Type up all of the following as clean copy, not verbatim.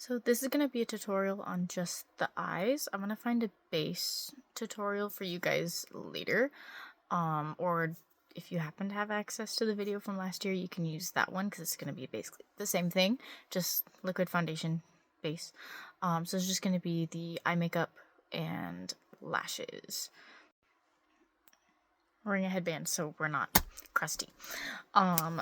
So this is going to be a tutorial on just the eyes. I'm going to find a base tutorial for you guys later. Or if you happen to have access to the video from last year, you can use that one because it's going to be basically the same thing, just liquid foundation base. So it's just going to be the eye makeup and lashes. We're wearing a headband so we're not crusty.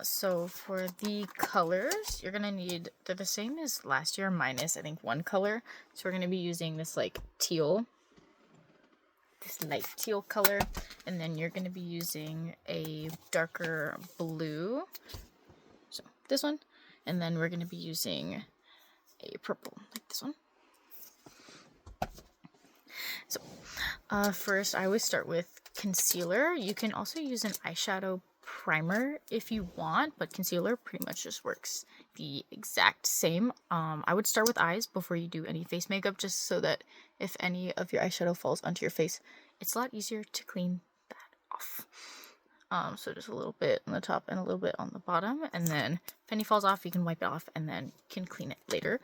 So for the colors, you're gonna need, they're the same as last year minus I think one color. So we're gonna be using this like teal, this light teal color, and then you're gonna be using a darker blue, so this one, and then we're gonna be using a purple like this one. So first I always start with concealer. You can also use an eyeshadow primer if you want, but concealer pretty much just works the exact same. I would start with eyes before you do any face makeup, just so that if any of your eyeshadow falls onto your face, it's a lot easier to clean that off. So just a little bit on the top and a little bit on the bottom, and then if any falls off, you can wipe it off and then you can clean it later.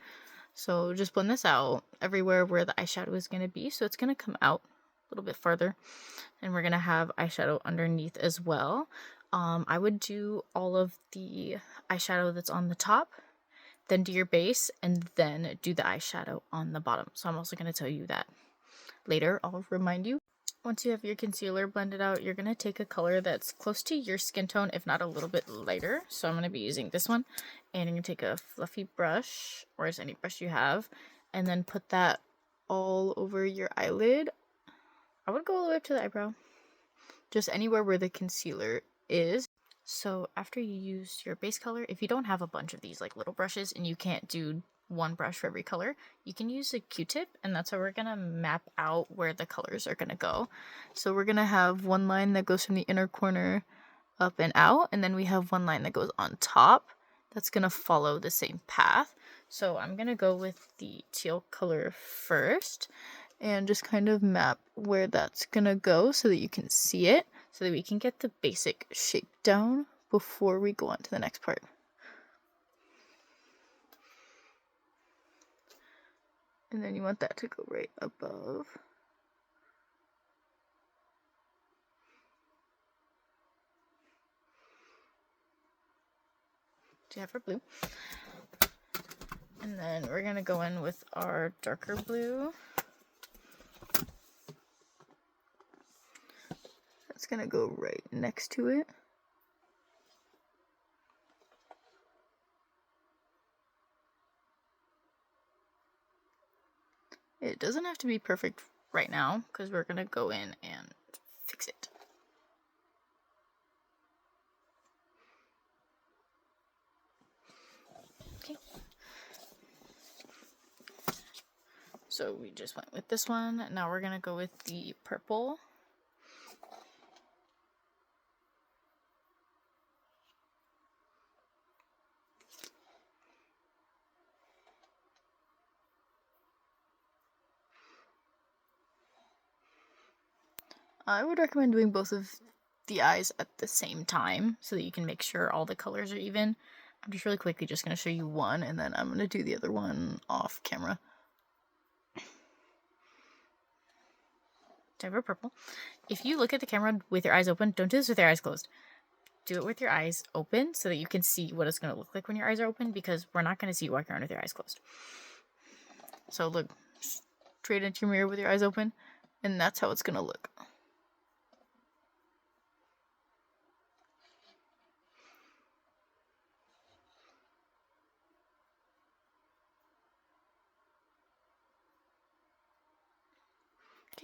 So just blend this out everywhere where the eyeshadow is going to be, so it's going to come out a little bit farther, and we're going to have eyeshadow underneath as well. I would do all of the eyeshadow that's on the top, then do your base, and then do the eyeshadow on the bottom. So I'm also going to tell you that later. I'll remind you. Once you have your concealer blended out, you're going to take a color that's close to your skin tone, if not a little bit lighter. So I'm going to be using this one, and you're going to take a fluffy brush, or as any brush you have, and then put that all over your eyelid. I would go all the way up to the eyebrow, just anywhere where the concealer is. So after you use your base color, if you don't have a bunch of these like little brushes and you can't do one brush for every color, you can use a Q-tip, and that's how we're gonna map out where the colors are gonna go. So we're gonna have one line that goes from the inner corner up and out, and then we have one line that goes on top that's gonna follow the same path. So I'm gonna go with the teal color first and just kind of map where that's gonna go so that you can see it, so that we can get the basic shape down before we go on to the next part. And then you want that to go right above. So you have our blue. And then we're gonna go in with our darker blue. That's gonna go right next to it. It doesn't have to be perfect right now, because we're gonna go in and fix it. Okay. So we just went with this one. Now we're gonna go with the purple. I would recommend doing both of the eyes at the same time so that you can make sure all the colors are even. I'm just really quickly just going to show you one, and then I'm going to do the other one off camera. So I have a purple. If you look at the camera with your eyes open, don't do this with your eyes closed. Do it with your eyes open so that you can see what it's going to look like when your eyes are open, because we're not going to see you walking around with your eyes closed. So look straight into your mirror with your eyes open, and that's how it's going to look.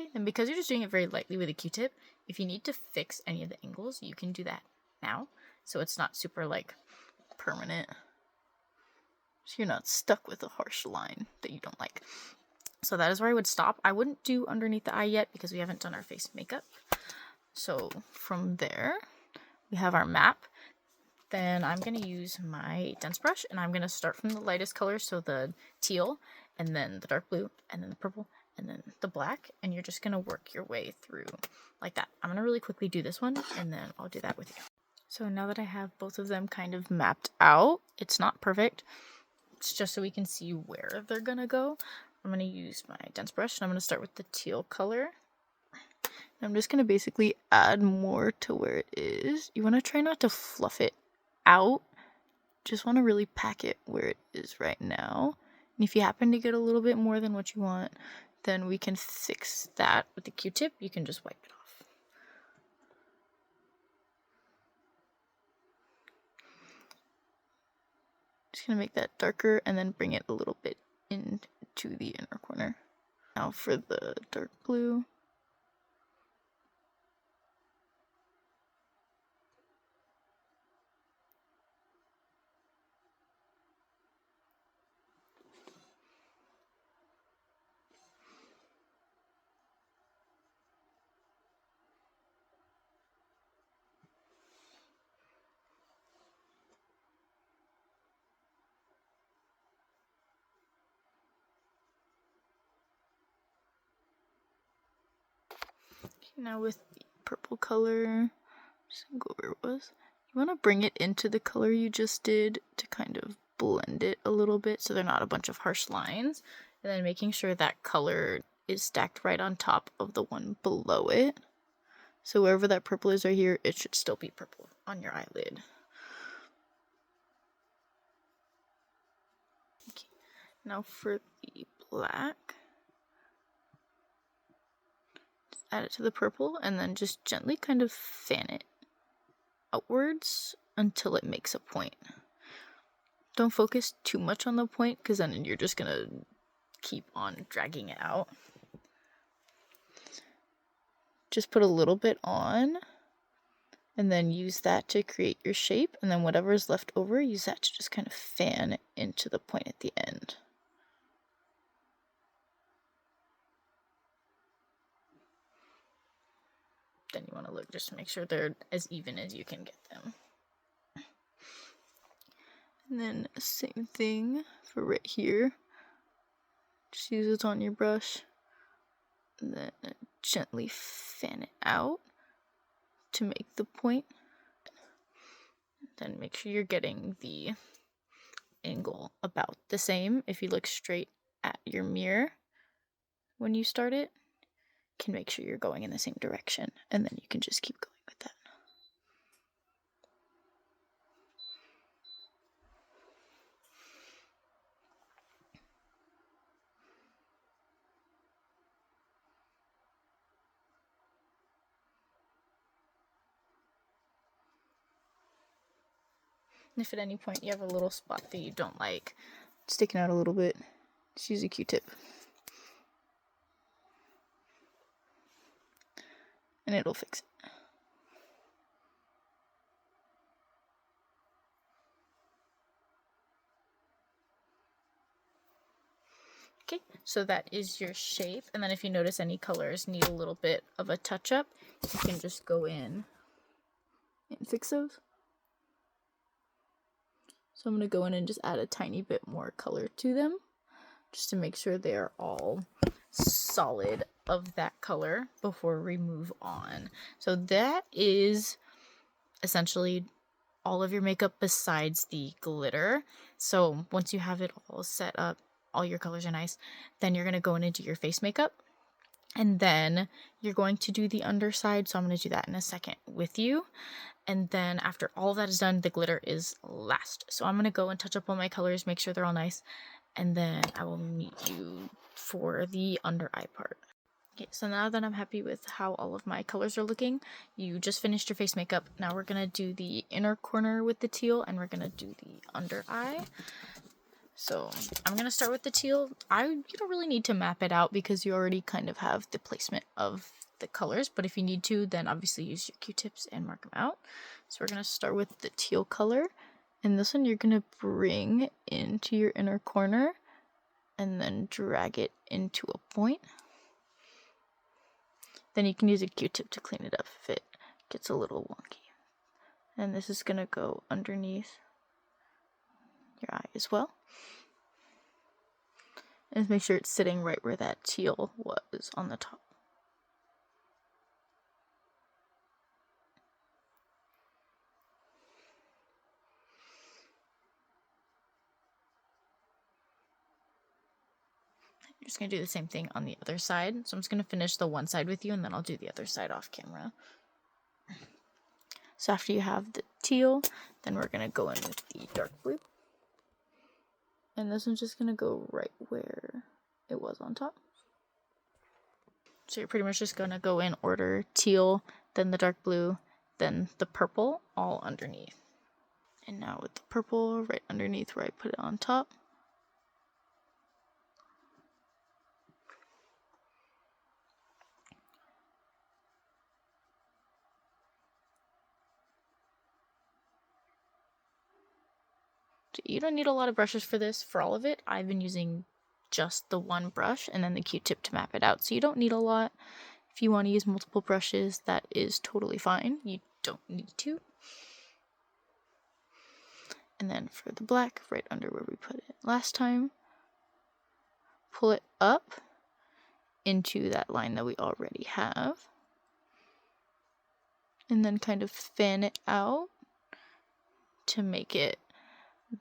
Okay, and because you're just doing it very lightly with a Q-tip, if you need to fix any of the angles, you can do that now, so it's not super like permanent, so you're not stuck with a harsh line that you don't like. So that is where I would stop. I wouldn't do underneath the eye yet because we haven't done our face makeup. So from there, we have our map. Then I'm going to use my dense brush, and I'm going to start from the lightest color, so the teal, and then the dark blue, and then the purple, and then the black, and you're just going to work your way through like that. I'm going to really quickly do this one, and then I'll do that with you. So now that I have both of them kind of mapped out, it's not perfect, It's just so we can see where they're gonna go. I'm gonna use my dense brush and I'm gonna start with the teal color. I'm just gonna basically add more to where it is. You wanna try not to fluff it out. Just wanna really pack it where it is right now. And if you happen to get a little bit more than what you want, then we can fix that with the Q-tip. You can just wipe it off. Just gonna make that darker and then bring it a little bit into the inner corner. Now for the dark blue. Now with the purple color, just gonna go where it was. You want to bring it into the color you just did to kind of blend it a little bit so they're not a bunch of harsh lines. And then making sure that color is stacked right on top of the one below it. So wherever that purple is right here, it should still be purple on your eyelid. Okay. Now for the black. Add it to the purple and then just gently kind of fan it outwards until it makes a point. Don't focus too much on the point because then you're just gonna keep on dragging it out. Just put a little bit on and then use that to create your shape, and then whatever is left over, use that to just kind of fan into the point at the end. Then you want to look, just make sure they're as even as you can get them. And then same thing for right here. Just use it on your brush. And then gently fan it out to make the point. Then make sure you're getting the angle about the same. If you look straight at your mirror when you start it, can make sure you're going in the same direction, and then you can just keep going with that. And if at any point you have a little spot that you don't like sticking out a little bit, just use a Q-tip. And it'll fix it. Okay, so that is your shape. And then if you notice any colors need a little bit of a touch up, you can just go in and fix those. So I'm going to go in and just add a tiny bit more color to them, just to make sure they are all solid of that color before we move on. So that is essentially all of your makeup besides the glitter. So once you have it all set up, all your colors are nice, then you're going to go in and do your face makeup. And then you're going to do the underside. So I'm going to do that in a second with you. And then after all of that is done, the glitter is last. So I'm going to go and touch up all my colors, make sure they're all nice. And then I will meet you for the under eye part. Okay, so now that I'm happy with how all of my colors are looking, you just finished your face makeup. Now we're going to do the inner corner with the teal, and we're going to do the under eye. So I'm going to start with the teal. You don't really need to map it out because you already kind of have the placement of the colors, but if you need to, then obviously use your Q-tips and mark them out. So we're going to start with the teal color, and this one you're going to bring into your inner corner and then drag it into a point. Then you can use a Q-tip to clean it up if it gets a little wonky. And this is going to go underneath your eye as well. And make sure it's sitting right where that teal was on the top. just going to do the same thing on the other side. So I'm just going to finish the one side with you, and then I'll do the other side off camera. So after you have the teal, then we're going to go in with the dark blue. And this one's just going to go right where it was on top. So you're pretty much just going to go in order teal, then the dark blue, then the purple, all underneath. And now with the purple right underneath where I put it on top. You don't need a lot of brushes for this. For all of it, I've been using just the one brush and then the Q-tip to map it out. So you don't need a lot. If you want to use multiple brushes, that is totally fine. You don't need to. And then for the black, right under where we put it last time, pull it up into that line that we already have. And then kind of fan it out to make it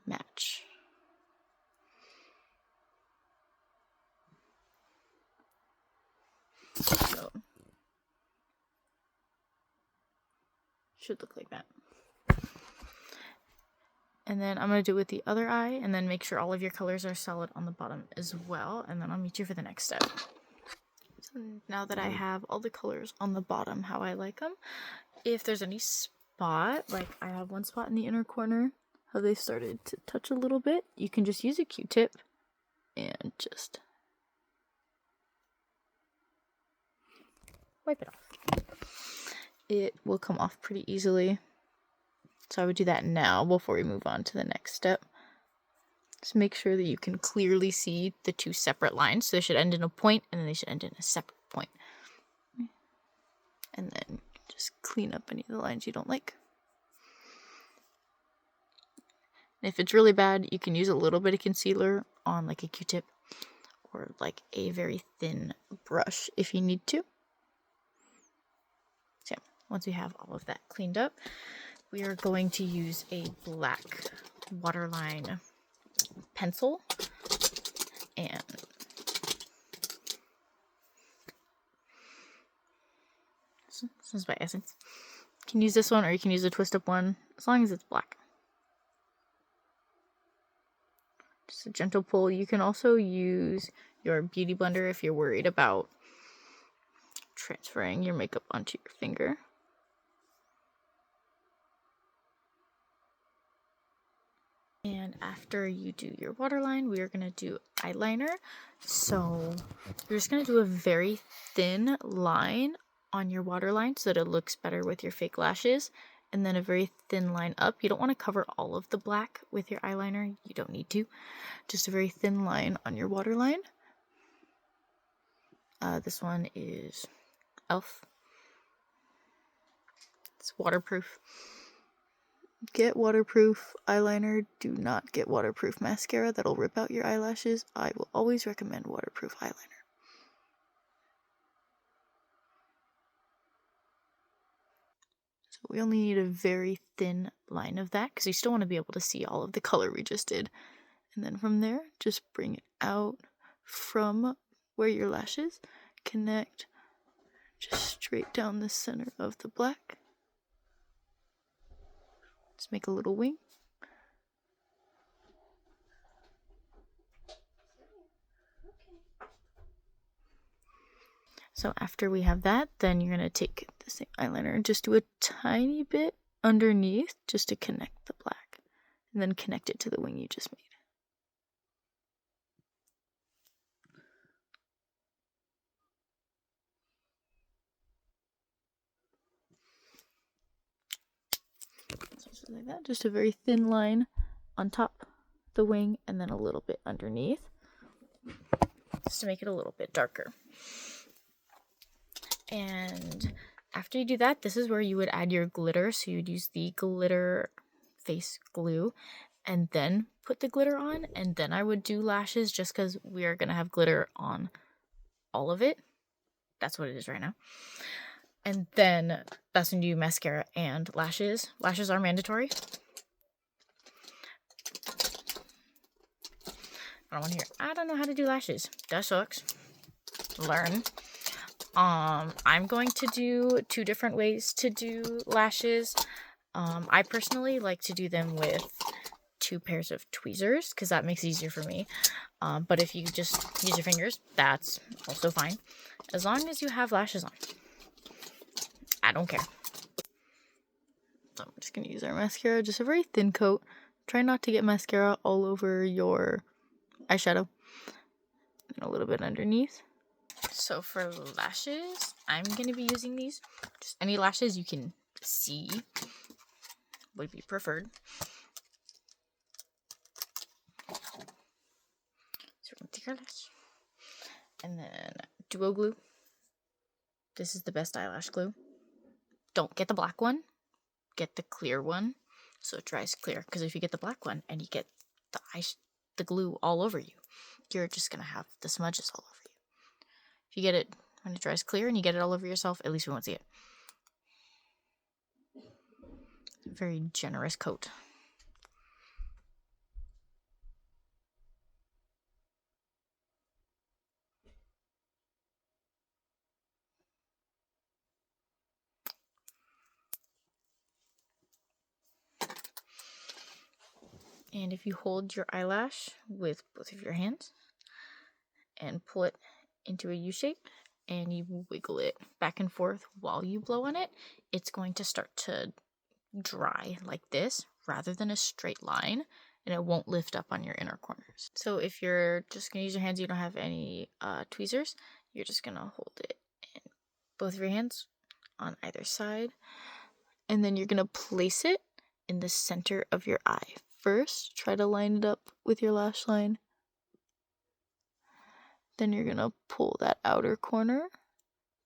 match. So should look like that. And then I'm going to do it with the other eye, and then make sure all of your colors are solid on the bottom as well, and then I'll meet you for the next step. So now that I have all the colors on the bottom how I like them, if there's any spot, like I have one spot in the inner corner, how they started to touch a little bit, you can just use a Q-tip and just wipe it off. It will come off pretty easily. So I would do that now before we move on to the next step. Just make sure that you can clearly see the two separate lines. So they should end in a point, and then they should end in a separate point. And then just clean up any of the lines you don't like. If it's really bad, you can use a little bit of concealer on like a Q-tip or like a very thin brush if you need to. So yeah, once we have all of that cleaned up, we are going to use a black waterline pencil, and this is by Essence. You can use this one or you can use a twist up one as long as it's black. Just a gentle pull. You can also use your beauty blender if you're worried about transferring your makeup onto your finger. And after you do your waterline, we are going to do eyeliner. So you're just going to do a very thin line on your waterline so that it looks better with your fake lashes. And then a very thin line up. You don't want to cover all of the black with your eyeliner. You don't need to. Just a very thin line on your waterline. This one is e.l.f. It's waterproof. Get waterproof eyeliner. Do not get waterproof mascara. That'll rip out your eyelashes. I will always recommend waterproof eyeliner. So we only need a very thin line of that because you still want to be able to see all of the color we just did. And then from there, just bring it out from where your lashes connect, just straight down the center of the black. Just make a little wing. So after we have that, then you're going to take the same eyeliner and just do a tiny bit underneath just to connect the black. And then connect it to the wing you just made. So just like that, just a very thin line on top the wing and then a little bit underneath. Just to make it a little bit darker. And after you do that, this is where you would add your glitter. So you'd use the glitter face glue and then put the glitter on. And then I would do lashes just because we are going to have glitter on all of it. That's what it is right now. And then that's when you do mascara and lashes. Lashes are mandatory. I don't want to hear, I don't know how to do lashes. That sucks. Learn. I'm going to do 2 different ways to do lashes. I personally like to do them with 2 pairs of tweezers because that makes it easier for me. But if you just use your fingers, that's also fine. As long as you have lashes on. I don't care. So I'm just going to use our mascara, just a very thin coat. Try not to get mascara all over your eyeshadow. And a little bit underneath. So for lashes, I'm going to be using these. Just any lashes you can see would be preferred. So we're going to take our lash. And then Duo Glue. This is the best eyelash glue. Don't get the black one. Get the clear one so it dries clear. Because if you get the black one and you get the glue all over you, you're just going to have the smudges all over you. If you get it when it dries clear and you get it all over yourself, at least we won't see it. Very generous coat. And if you hold your eyelash with both of your hands and pull it into a U shape and you wiggle it back and forth while you blow on it, it's going to start to dry like this rather than a straight line, and it won't lift up on your inner corners. So if you're just going to use your hands, you don't have any tweezers, you're just going to hold it in both of your hands on either side, and then you're going to place it in the center of your eye. First, try to line it up with your lash line. Then you're going to pull that outer corner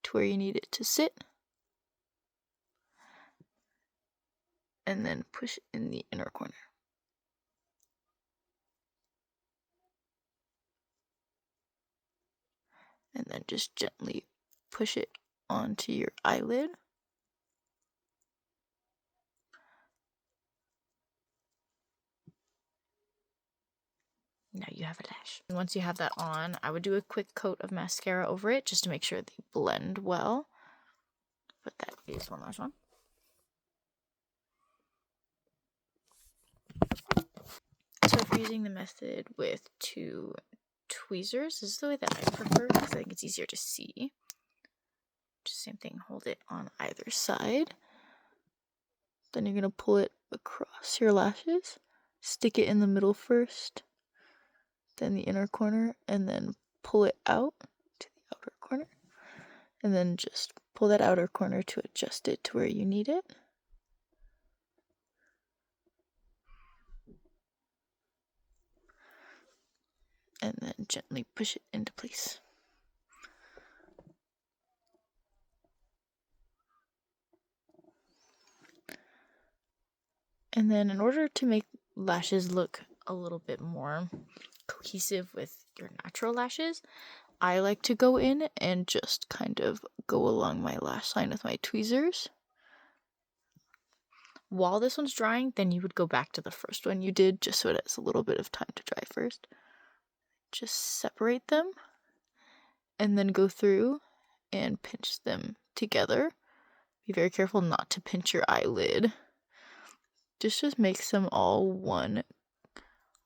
to where you need it to sit. And then push in the inner corner. And then just gently push it onto your eyelid. Now you have a lash. And once you have that on, I would do a quick coat of mascara over it just to make sure they blend well. But that is one lash on. So if you're using the method with 2 tweezers, this is the way that I prefer because I think it's easier to see. Just same thing, hold it on either side. Then you're going to pull it across your lashes. Stick it in the middle first, then the inner corner, and then pull it out to the outer corner. And then just pull that outer corner to adjust it to where you need it. And then gently push it into place. And then in order to make lashes look a little bit more cohesive with your natural lashes, I like to go in and just kind of go along my lash line with my tweezers. While this one's drying, then you would go back to the first one you did, just so it has a little bit of time to dry first. Just separate them, and then go through and pinch them together. Be very careful not to pinch your eyelid. This just makes them all one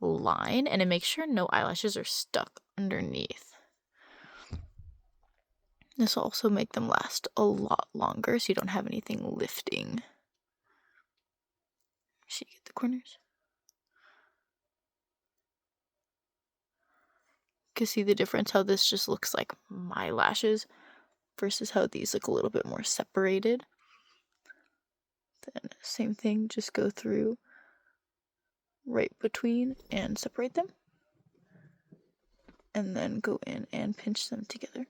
line, and it makes sure no eyelashes are stuck underneath. This will also make them last a lot longer, so you don't have anything lifting. So you get the corners. You can see the difference, how this just looks like my lashes versus how these look a little bit more separated. Then same thing, just go through right between and separate them. And then go in and pinch them together.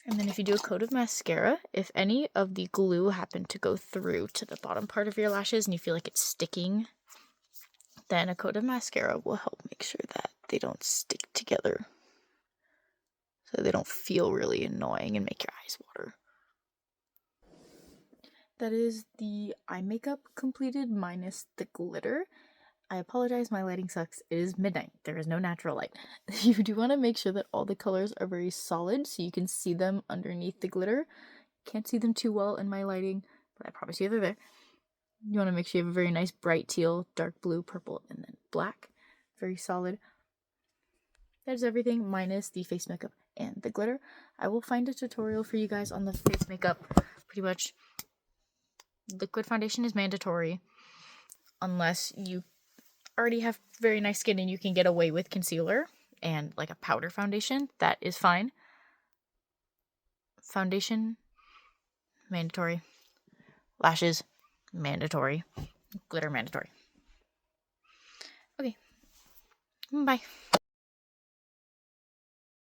And then if you do a coat of mascara, if any of the glue happened to go through to the bottom part of your lashes and you feel like it's sticking, then a coat of mascara will help make sure that they don't stick together, so they don't feel really annoying and make your eyes water. that is the eye makeup completed minus the glitter. I apologize, my lighting sucks. It is midnight. There is no natural light. You do want to make sure that all the colors are very solid so you can see them underneath the glitter. Can't see them too well in my lighting, but I promise you they're there. You want to make sure you have a very nice bright teal, dark blue, purple, and then black. Very solid. That is everything minus the face makeup and the glitter. I will find a tutorial for you guys on the face makeup. Pretty much liquid foundation is mandatory unless you already have very nice skin and you can get away with concealer and like a powder foundation. That is fine. Foundation, mandatory. Lashes, mandatory. Glitter, mandatory. Okay. Bye.